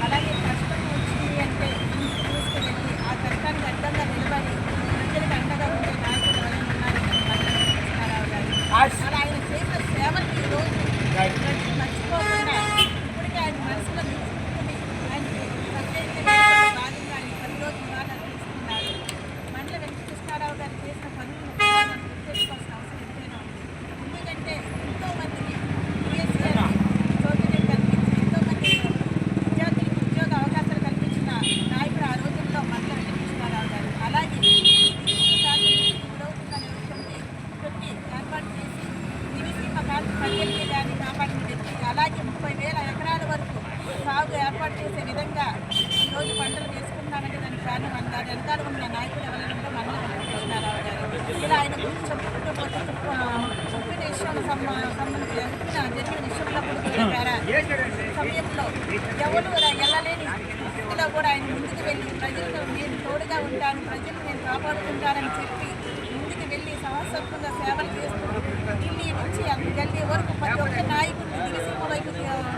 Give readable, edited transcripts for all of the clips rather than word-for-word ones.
అలాగే కష్టం వచ్చింది అంటే తీసుకువెళ్ళి ఆ కష్టానికి అడ్డంగా నిలబడి ప్రజలకు అండగా ఉండే నాయకులు ఎవరైనా ఉన్నారని అలా ఆయన చేసిన సేవలు ఈరోజు మర్చిపోకుండా ఇప్పటికీ ఆయన మనసులో తీసుకుంటుంది ఆయనకి భాగంగా ఆయన ప్రతిరోజు నివాళులర్పిస్తున్నారు. మండల వెంకటకృష్ణారావు గారు చేసిన పనులను గుర్తించుకోవాల్సిన అవసరం ఎంతైనా ఉంది. ఎందుకంటే ఎంతో మందికి సౌకర్యం కల్పించి ఎంతో మంది విద్యార్థులకు ఉద్యోగ అవకాశాలు కల్పించిన నాయకుడు ఆ రోజుల్లో మండల వెంకటకృష్ణారావు గారు. అలాగే గురవుతుందని కొన్ని ఏర్పాటు చేసి దివిసీమ కాల్చి పల్లెల్ని దాన్ని కాపాడిన వ్యక్తి. అలాగే 30,000 ఎకరాల వరకు సాగు ఏర్పాటు చేసే విధంగా ఈరోజు పంటలు వేసుకుంటున్నామంటే దానికి కారణం అంటారు వెనకాల ఉన్న నాయకులు ఎవరైనా మండల వెంకటకృష్ణారావు గారు. ఇలా ఆయన గురించి చెప్పుకుంటూ పోతే చెప్పిన విషయాలకు సంబంధించి జరిగిన విషయంలో కూడా సమయంలో ఎవరు వెళ్ళలేని స్థితిలో కూడా ఆయన ముందుకు వెళ్ళి ప్రజలకు నేను తోడుగా ఉంటాను, ప్రజలు నేను కాపాడుకుంటానని చెప్పి ముందుకు వెళ్ళి సంవత్సరంగా సేవలు చేస్తూ ఢిల్లీ నుంచి గల్లీ వరకు ప్రతి ఒక్క నాయకుడిని దివిసీమ వైపు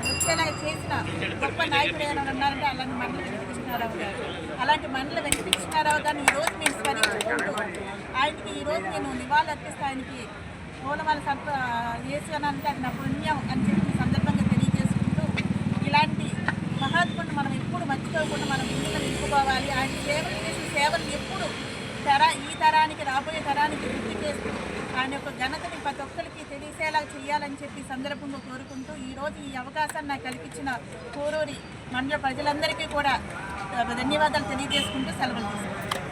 వచ్చేలా చేసిన గొప్ప నాయకుడు ఏమైనా ఉన్నారంటే అలాంటి మండల వెంకటకృష్ణారావు గారు. అలాంటి మండల వెంకటకృష్ణారావు గారిని ఈరోజు నేను స్మరించుకుంటూ ఆయనకి ఈరోజు నేను నివాళులు అర్పిస్తే ఆయనకి పూలమాల వేసానంటే అది నా పుణ్యం అని చెప్పి సందర్భంగా తెలియజేసుకుంటూ ఇలాంటి మహాత్ముడిని మనం ఎప్పుడు మర్చిపోకుండా మనం ముందుగా నిలుపుకోవాలి. ఆయన సేవలు చేసిన సేవలు ఎప్పుడు ఈ తరానికి రాబోయే తరానికి గుర్తు చేస్తూ ఆయన యొక్క ఘనతని ప్రతి ఒక్కరికి తెలిసేలా చేయాలని చెప్పి సందర్భంగా కోరుకుంటూ ఈరోజు ఈ అవకాశాన్ని నాకు కల్పించిన కోరూరి మండల ప్రజలందరికీ కూడా ధన్యవాదాలు తెలియజేసుకుంటూ సెలవులు తీసుకుంటాను.